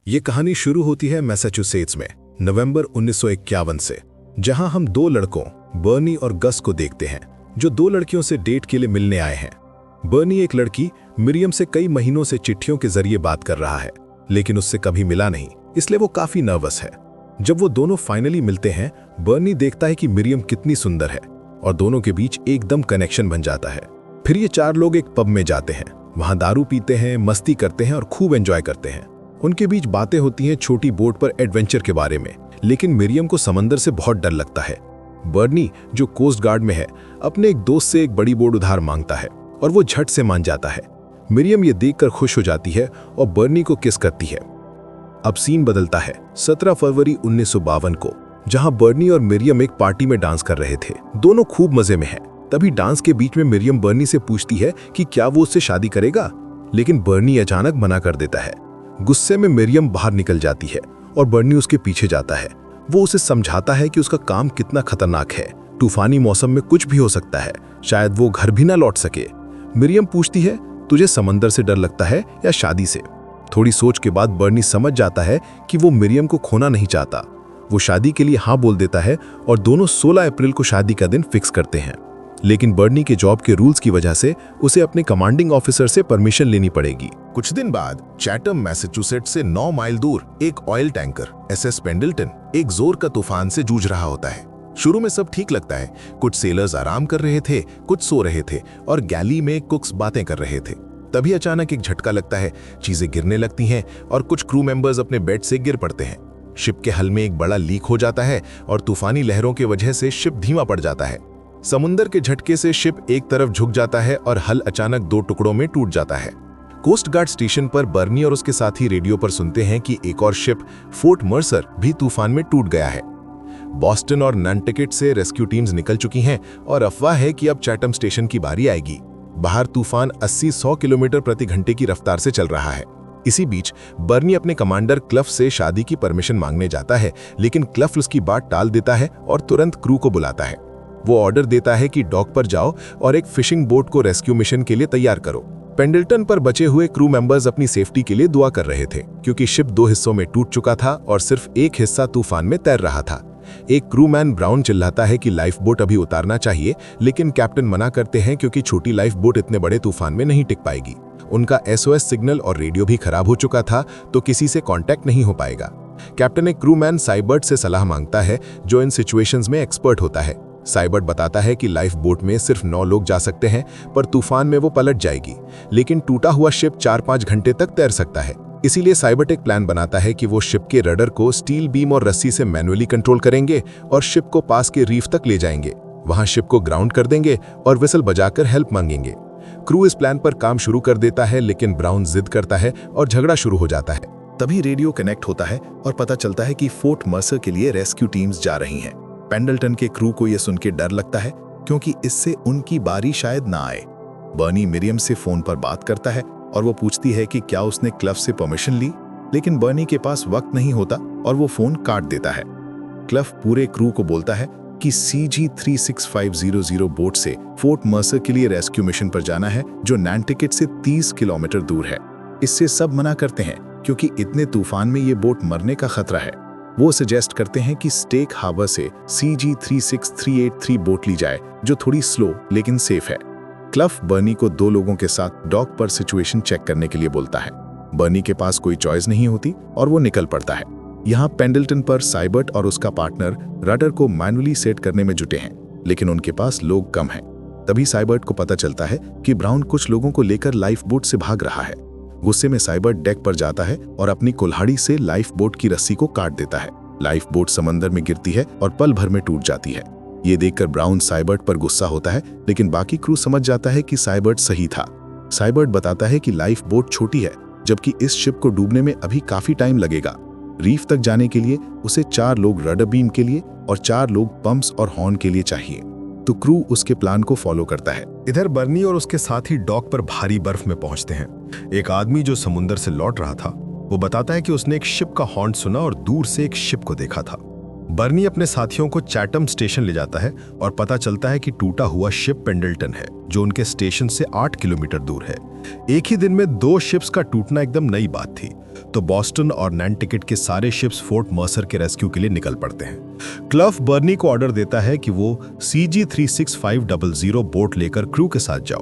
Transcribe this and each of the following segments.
ये कहानी शुरू होती है मैसाचुसेट्स में नवंबर 1951 से, जहां हम दो लड़कों बर्नी और गस को देखते हैं जो दो लड़कियों से डेट के लिए मिलने आए हैं। बर्नी एक लड़की मिरियम से कई महीनों से चिट्ठियों के जरिए बात कर रहा है, लेकिन उससे कभी मिला नहीं, इसलिए वो काफी नर्वस है। जब वो दोनों फाइनली मिलते हैं, बर्नी देखता है कि मिरियम कितनी सुंदर है और दोनों के बीच एकदम कनेक्शन बन जाता है। फिर ये चार लोग एक पब में जाते हैं, वहां दारू पीते हैं, मस्ती करते हैं और खूब एंजॉय करते हैं। उनके बीच बातें होती हैं छोटी बोट पर एडवेंचर के बारे में, लेकिन मिरियम को समंदर से बहुत डर लगता है। बर्नी, जो कोस्ट गार्ड में है, अपने एक दोस्त से एक बड़ी बोट उधार मांगता है और वो झट से मान जाता है। मिरियम ये देखकर खुश हो जाती है और बर्नी को किस करती है। अब सीन बदलता है 17 फरवरी 1952 को, जहां बर्नी और मिरियम एक पार्टी में डांस कर रहे थे। दोनों खूब मजे में हैं। तभी डांस के बीच में मिरियम बर्नी से पूछती है कि क्या वो उससे शादी करेगा, लेकिन बर्नी अचानक मना कर देता है। गुस्से में मिरियम बाहर निकल जाती है और बर्नी उसके पीछे जाता है। वो उसे समझाता है कि उसका काम कितना खतरनाक है, तूफानी मौसम में कुछ भी हो सकता है, शायद वो घर भी ना लौट सके। मिरियम पूछती है, तुझे समंदर से डर लगता है या शादी से? थोड़ी सोच के बाद बर्नी समझ जाता है कि वो मिरियम को खोना नहीं चाहता। वो शादी के लिए हाँ बोल देता है और दोनों 16 अप्रैल को शादी का दिन फिक्स करते हैं। लेकिन बर्नी के जॉब के रूल्स की वजह से उसे अपने कमांडिंग ऑफिसर से परमिशन लेनी पड़ेगी। कुछ दिन बाद चैटम मैसाचुसेट्स से 9 माइल दूर एक ऑयल टैंकर एसएस पेंडल्टन एक जोर का तूफान से जूझ रहा होता है। शुरू में सब ठीक लगता है, कुछ सेलर्स आराम कर रहे थे, कुछ सो रहे थे और गैली में कुक्स बातें कर रहे थे। तभी अचानक एक झटका लगता है, चीजें गिरने लगती हैं और कुछ क्रू मेंबर्स अपने बेड से गिर पड़ते हैं। शिप के हल में एक बड़ा लीक हो जाता है और तूफानी लहरों की वजह से शिप धीमा पड़ जाता है। समुंदर के झटके से शिप एक तरफ झुक जाता है और हल अचानक 2 टुकड़ों में टूट जाता है। कोस्ट गार्ड स्टेशन पर बर्नी और उसके साथी रेडियो पर सुनते हैं कि एक और शिप फोर्ट मर्सर भी तूफान में टूट गया है। बॉस्टन और नैंटकेट से रेस्क्यू टीम्स निकल चुकी हैं और अफवाह है कि अब चैटम स्टेशन की बारी आएगी। बाहर तूफान 80-100 किलोमीटर प्रति घंटे की रफ्तार से चल रहा है। इसी बीच बर्नी अपने कमांडर क्लफ से शादी की परमिशन मांगने जाता है, लेकिन क्लफ उसकी बात टाल देता है और तुरंत क्रू को बुलाता है। वो ऑर्डर देता है कि डॉक पर जाओ और एक फिशिंग बोट को रेस्क्यू मिशन के लिए तैयार करो। पेंडल्टन पर बचे हुए क्रू मेंबर्स अपनी सेफ्टी के लिए दुआ कर रहे थे, क्योंकि शिप 2 हिस्सों में टूट चुका था और सिर्फ एक हिस्सा तूफान में तैर रहा था। एक क्रूमैन ब्राउन चिल्लाता है कि लाइफ बोट अभी उतारना चाहिए, लेकिन कैप्टन मना करते हैं क्योंकि छोटी लाइफ बोट इतने बड़े तूफान में नहीं टिक पाएगी। उनका SOS सिग्नल और रेडियो भी खराब हो चुका था, तो किसी से कांटेक्ट नहीं हो पाएगा। कैप्टन एक क्रूमैन साइबर्ट से सलाह मांगता है, जो इन सिचुएशंस में एक्सपर्ट होता है। साइबर्ट बताता है कि लाइफ बोट में सिर्फ 9 लोग जा सकते हैं, पर तूफान में वो पलट जाएगी, लेकिन टूटा हुआ शिप 4-5 घंटे तक तैर सकता है। इसीलिए साइबर्ट एक प्लान बनाता है कि वो शिप के रडर को स्टील बीम और रस्सी से मैनुअली कंट्रोल करेंगे और शिप को पास के रीफ तक ले जाएंगे। वहां शिप को ग्राउंड कर देंगे और विसल बजाकर हेल्प मांगेंगे। क्रू इस प्लान पर काम शुरू कर देता है, लेकिन ब्राउन जिद करता है और झगड़ा शुरू हो जाता है। तभी रेडियो कनेक्ट होता है और पता चलता है कि फोर्ट मर्सर के लिए रेस्क्यू टीम्स जा रही हैं। पेंडल्टन के क्रू को यह सुन के डर लगता है, क्योंकि इससे उनकी बारी शायद ना आए। बर्नी मिरियम से फोन पर बात करता है और वो पूछती है कि क्या उसने क्लफ से परमिशन ली, लेकिन बर्नी के पास वक्त नहीं होता और वो फोन काट देता है। क्लफ पूरे क्रू को बोलता है कि CG 36500 बोट से फोर्ट मर्सर के लिए रेस्क्यू मिशन पर जाना है, जो नैंटकेट से 30 किलोमीटर दूर है। इससे सब मना करते हैं, क्योंकि इतने तूफान में ये बोट मरने का खतरा है। वो सजेस्ट करते हैं कि स्टेक हार्बर से CG 36383 बोट ली जाए, जो थोड़ी स्लो लेकिन सेफ है। क्लफ बर्नी को 2 लोगों के साथ डॉक पर सिचुएशन चेक करने के लिए बोलता है। बर्नी के पास कोई चॉइस नहीं होती और वो निकल पड़ता है। यहाँ पेंडल्टन पर साइबर्ट और उसका पार्टनर रडर को मैनुअली सेट करने में जुटे हैं, लेकिन उनके पास लोग कम हैं। तभी साइबर्ट को पता चलता है कि ब्राउन कुछ लोगों को लेकर लाइफ बोट से भाग रहा है। गुस्से में साइबर्ट डेक पर जाता है और अपनी कुल्हाड़ी से लाइफ बोट की रस्सी को काट देता है। लाइफ बोट समंदर में गिरती है और पल भर में टूट जाती है। ये देखकर ब्राउन साइबर्ट पर गुस्सा होता है, लेकिन बाकी क्रू समझ जाता है कि साइबर्ट सही था। साइबर्ट बताता है कि लाइफ बोट छोटी है, जबकि इस शिप को डूबने में अभी काफी टाइम लगेगा। रीफ तक जाने के लिए उसे 4 लोग रडर बीम के लिए और 4 लोग पंप्स और हॉर्न के लिए चाहिए, तो क्रू उसके प्लान को फॉलो करता है। इधर बर्नी और उसके साथी डॉक पर भारी बर्फ में पहुंचते हैं। एक आदमी जो समुंदर से लौट रहा था, वो बताता है कि उसने एक शिप का हॉर्न सुना और दूर से एक शिप को देखा था। बर्नी अपने साथियों को चैटम स्टेशन ले जाता है और पता चलता है कि टूटा हुआ शिप पेंडल्टन है, जो उनके स्टेशन से 8 किलोमीटर दूर है। एक ही दिन में 2 शिप्स का टूटना एकदम नई बात थी। तो बॉस्टन और नैंटिकेट के सारे शिप्स फोर्ट मर्सर के रेस्क्यू के लिए निकल पड़ते हैं। क्लफ बर्नी को ऑर्डर देता है कि वो CG-36500 बोट लेकर क्रू के साथ जाओ।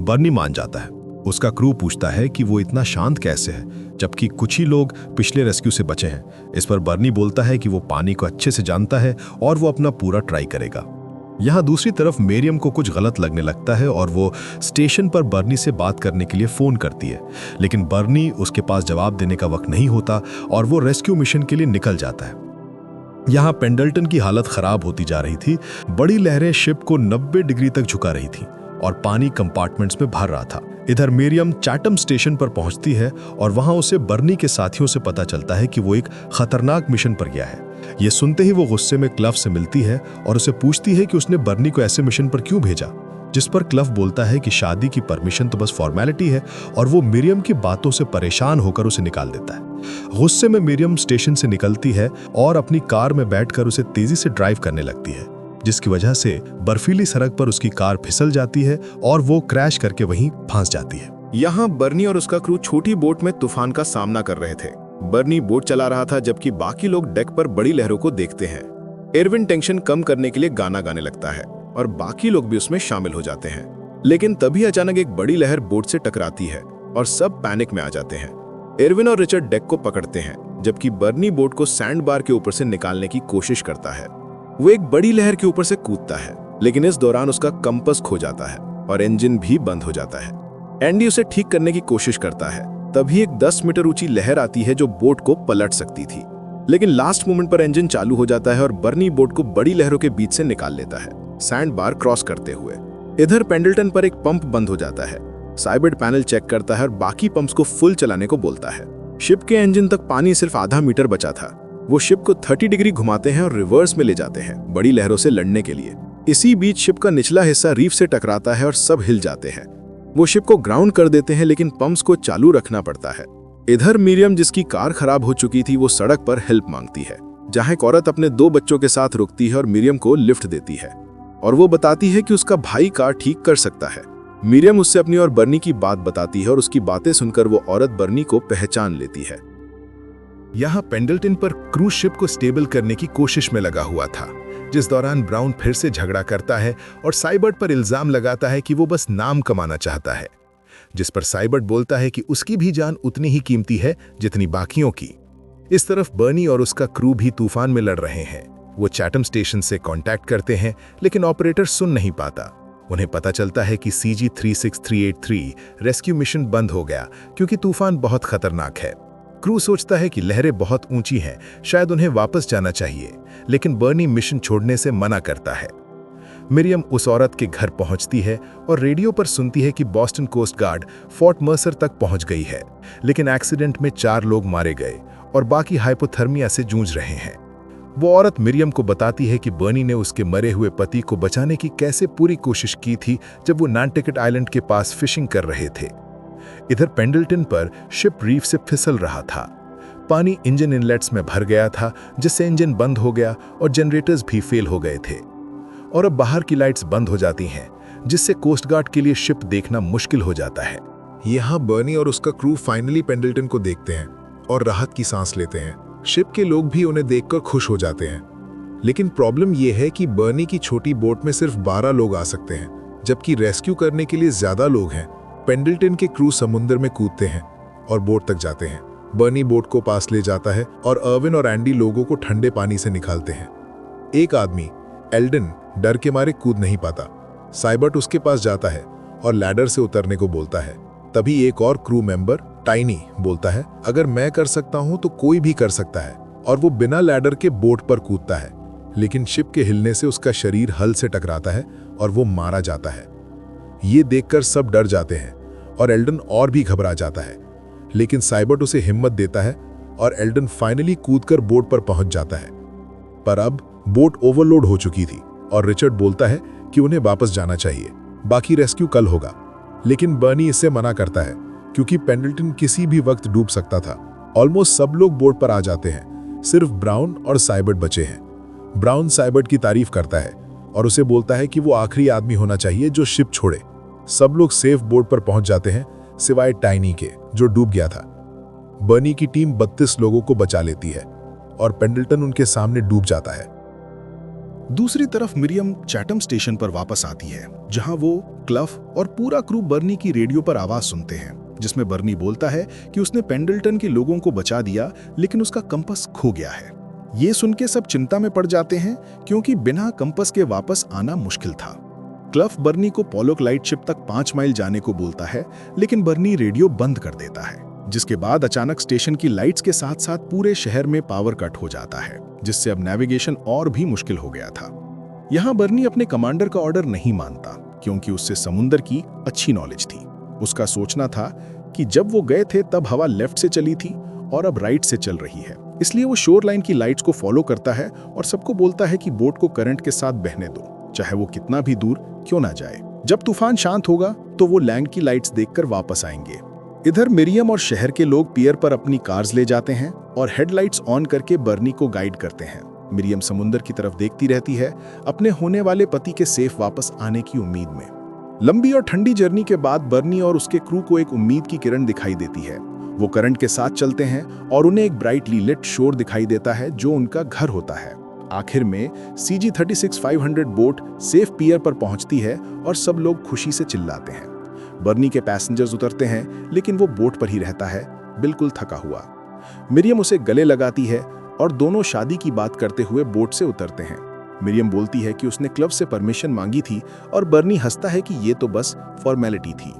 बर्नी मान जाता है। उसका क्रू पूछता है कि वो इतना शांत कैसे है, जबकि कुछ ही लोग पिछले रेस्क्यू से बचे हैं। इस पर बर्नी बोलता है कि वो पानी को अच्छे से जानता है और वो अपना पूरा ट्राई करेगा। यहाँ दूसरी तरफ मेरियम को कुछ गलत लगने लगता है और वो स्टेशन पर बर्नी से बात करने के लिए फ़ोन करती है, लेकिन बर्नी उसके पास जवाब देने का वक्त नहीं होता और वो रेस्क्यू मिशन के लिए निकल जाता है। यहाँ पेंडल्टन की हालत खराब होती जा रही थी। बड़ी लहरें शिप को 90 डिग्री तक झुका रही थी और पानी कंपार्टमेंट्स में भर रहा था। इधर मेरियम चैटम स्टेशन पर पहुंचती है और वहां उसे बर्नी के साथियों से पता चलता है कि वो एक खतरनाक मिशन पर गया है। ये सुनते ही वो गुस्से में क्लफ से मिलती है और उसे पूछती है कि उसने बर्नी को ऐसे मिशन पर क्यों भेजा, जिस पर क्लफ बोलता है कि शादी की परमिशन तो बस फॉर्मेलिटी है और वो मिरियम की बातों से परेशान होकर उसे निकाल देता है। गुस्से में मिरियम स्टेशन से निकलती है और अपनी कार में बैठकर उसे तेजी से ड्राइव करने लगती है, जिसकी वजह से बर्फीली सड़क पर उसकी कार फिसल जाती है और वो क्रैश करके वहीं फंस जाती है। यहाँ बर्नी और उसका क्रू छोटी बोट में तूफान का सामना कर रहे थे। बर्नी बोट चला रहा था जबकि बाकी लोग डेक पर बड़ी लहरों को देखते हैं। एरविन टेंशन कम करने के लिए गाना गाने लगता है और बाकी लोग भी उसमें शामिल हो जाते हैं। लेकिन तभी अचानक एक बड़ी लहर बोट से टकराती है और सब पैनिक में आ जाते हैं। एरविन और रिचर्ड डेक को पकड़ते हैं जबकि बर्नी बोट को सैंड बार के ऊपर से निकालने की कोशिश करता है। वो एक बड़ी लहर के ऊपर से कूदता है, लेकिन इस दौरान उसका कंपास खो जाता है और इंजन भी बंद हो जाता है। एंडी उसे ठीक करने की कोशिश करता है। तभी एक 10 मीटर ऊंची लहर आती है जो बोट को पलट सकती थी, लेकिन लास्ट मोमेंट पर इंजन चालू हो जाता है और बर्नी बोट को बड़ी लहरों के बीच से निकाल लेता है, सैंड बार क्रॉस करते हुए। इधर पेंडल्टन पर एक पंप बंद हो जाता है। साइबर्ट पैनल चेक करता है और बाकी पंप्स को फुल चलाने को बोलता है। शिप के इंजन तक पानी सिर्फ आधा मीटर बचा था। वो शिप को 30 डिग्री घुमाते हैं और रिवर्स में ले जाते हैं बड़ी लहरों से लड़ने के लिए। इसी बीच शिप का निचला हिस्सा रीफ से टकराता है और सब हिल जाते हैं। वो शिप को ग्राउंड कर देते हैं, लेकिन पंप्स को चालू रखना पड़ता है। इधर मिरियम, जिसकी कार खराब हो चुकी थी, वो सड़क पर हेल्प मांगती है, जहां एक औरत अपने 2 बच्चों के साथ रुकती है और मिरियम को लिफ्ट देती है और वो बताती है कि उसका भाई कार ठीक कर सकता है। मिरियम उससे अपनी और बर्नी की बात बताती है और उसकी बातें सुनकर वो औरत बर्नी को पहचान लेती है। यहाँ पेंडल्टन पर क्रूज शिप को स्टेबल करने की कोशिश में लगा हुआ था, जिस दौरान ब्राउन फिर से झगड़ा करता है और साइबर्ट पर इल्जाम लगाता है कि वो बस नाम कमाना चाहता है, जिस पर साइबर्ट बोलता है कि उसकी भी जान उतनी ही कीमती है जितनी बाकियों की। इस तरफ बर्नी और उसका क्रू भी तूफान में लड़ रहे हैं। वो चैटम स्टेशन से कांटेक्ट करते हैं, लेकिन ऑपरेटर सुन नहीं पाता। उन्हें पता चलता है कि CG-36383 रेस्क्यू मिशन बंद हो गया क्योंकि तूफान बहुत खतरनाक है। क्रू सोचता है कि लहरें बहुत ऊंची हैं, शायद उन्हें वापस जाना चाहिए, लेकिन बर्नी मिशन छोड़ने से मना करता है। मिरियम उस औरत के घर पहुंचती है और रेडियो पर सुनती है कि Boston coast guard Fort Mercer तक पहुंच गई है, लेकिन एक्सीडेंट में 4 लोग मारे गए और बाकी हाइपोथर्मिया से जूझ रहे हैं। वो औरत मिरियम को बताती है कि बर्नी ने उसके मरे हुए पति को बचाने की कैसे पूरी कोशिश की थी जब वो नैंटिकेट आइलैंड के पास फिशिंग कर रहे थे। इधर पेंडल्टन पर शिप रीफ से फिसल रहा था। पानी इंजन इनलेट्स में भर गया था, जिससे इंजन बंद हो गया और जनरेटर्स भी फेल हो गए थे और अब बाहर की लाइट्स बंद हो जाती हैं, जिससे कोस्ट गार्ड के लिए शिप देखना मुश्किल हो जाता है। यहाँ बर्नी और उसका क्रू फाइनली पेंडल्टन को देखते हैं और राहत की सांस लेते हैं। शिप के लोग भी उन्हें देखकर खुश हो जाते हैं, लेकिन प्रॉब्लम यह है कि बर्नी की छोटी बोट में सिर्फ 12 लोग आ सकते हैं, जबकि रेस्क्यू करने के लिए ज्यादा लोग हैं। पेंडल्टन के क्रू समुद्र में कूदते हैं और बोट तक जाते हैं। बर्नी बोट को पास ले जाता है और अर्विन और एंडी लोगों को ठंडे पानी से निकालते हैं। एक आदमी, एल्डन, डर के मारे कूद नहीं पाता। साइबर्ट उसके पास जाता है और लैडर से उतरने को बोलता है। तभी एक और क्रू मेंबर, टाइनी, बोलता है, अगर मैं कर सकता हूं तो कोई भी कर सकता है, और वो बिना लैडर के बोट पर कूदता है, लेकिन शिप के हिलने से उसका शरीर हल से टकराता है और वो मारा जाता है। ये देखकर सब डर जाते हैं और एल्डन और भी घबरा जाता है, लेकिन साइबर्ट उसे हिम्मत देता है और एल्डन फाइनली कूदकर बोट पर पहुंच जाता है। पर अब बोट ओवरलोड हो चुकी थी और रिचर्ड बोलता है कि उन्हें वापस जाना चाहिए, बाकी रेस्क्यू कल होगा। लेकिन बर्नी इससे मना करता है क्योंकि पेंडल्टन किसी भी वक्त डूब सकता था। ऑलमोस्ट सब लोग बोट पर आ जाते हैं, सिर्फ ब्राउन और साइबर्ट बचे हैं। ब्राउन साइबर्ट की तारीफ करता है और उसे बोलता है कि वो आखिरी आदमी होना चाहिए जो शिप छोड़े। सब लोग सेफ बोट पर पहुंच जाते हैं, सिवाय टाइनी के, जो डूब गया था। बर्नी की टीम 32 लोगों को बचा लेती है और पेंडल्टन उनके सामने डूब जाता है। दूसरी तरफ मिरियम चैटम स्टेशन पर वापस आती है, जहां वो, क्लफ और पूरा क्रू बर्नी की रेडियो पर आवाज सुनते हैं, जिसमें बर्नी बोलता है कि उसने पेंडल्टन के लोगों को बचा दिया, लेकिन उसका कंपास खो गया है। ये सुन के सब चिंता में पड़ जाते हैं, क्योंकि बिना कंपास के वापस आना मुश्किल था। क्लफ बर्नी को पोलोक लाइट शिप तक 5 माइल जाने को बोलता है, लेकिन बर्नी रेडियो बंद कर देता है, जिसके बाद अचानक स्टेशन की लाइट्स के साथ साथ पूरे शहर में पावर कट हो जाता है, जिससे अब नेविगेशन और भी मुश्किल हो गया था। यहाँ बर्नी अपने कमांडर का ऑर्डर नहीं मानता, क्योंकि उससे समुद्र की अच्छी नॉलेज थी। उसका सोचना था कि जब वो गए थे तब हवा लेफ्ट से चली थी और अब राइट से चल रही है, इसलिए वो शोर लाइन की लाइट्स को फॉलो करता है और सबको बोलता है कि बोट को करंट के साथ बहने दो, चाहे वो कितना भी दूर क्यों ना जाए। जब तूफान शांत होगा तो वो लैंड की लाइट्स देखकर वापस आएंगे। इधर मिरियम और शहर के लोग पियर पर अपनी कार्स ले जाते हैं और हेडलाइट्स ऑन करके बर्नी को गाइड करते हैं। मिरियम समुद्र की तरफ देखती रहती है, अपने होने वाले पति के सेफ वापस आने की उम्मीद में। लंबी और ठंडी जर्नी के बाद बर्नी और उसके क्रू को एक उम्मीद की किरण दिखाई देती है। वो करंट के साथ चलते हैं और उन्हें एक ब्राइटली लिट शोर दिखाई देता है, जो उनका घर होता है। आखिर में CG-36-500 बोट सेफ पियर पर पहुंचती है और सब लोग खुशी से चिल्लाते हैं। बर्नी के पैसेंजर्स उतरते हैं, लेकिन वो बोट पर ही रहता है, बिल्कुल थका हुआ। मिरियम उसे गले लगाती है और दोनों शादी की बात करते हुए बोट से उतरते हैं। मिरियम बोलती है कि उसने क्लब से परमिशन मांगी थी और बर्नी हंसता है कि ये तो बस फॉर्मेलिटी थी।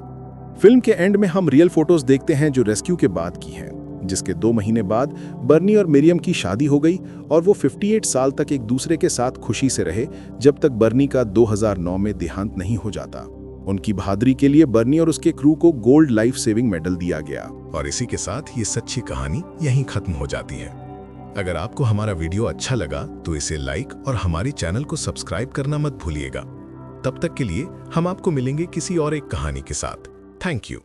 फिल्म के एंड में हम रियल फोटोज देखते हैं जो रेस्क्यू के बाद की हैं, जिसके 2 महीने बाद बर्नी और मिरियम की शादी हो गई और वो 58 साल तक एक दूसरे के साथ खुशी से रहे, जब तक बर्नी का 2009 में देहांत नहीं हो जाता। उनकी बहादुरी के लिए बर्नी और उसके क्रू को गोल्ड लाइफ सेविंग मेडल दिया गया। और इसी के साथ ये सच्ची कहानी यहीं खत्म हो जाती है। अगर आपको हमारा वीडियो अच्छा लगा तो इसे लाइक और हमारी चैनल को सब्सक्राइब करना मत भूलिएगा। तब तक के लिए हम आपको मिलेंगे किसी और एक कहानी के साथ। Thank you.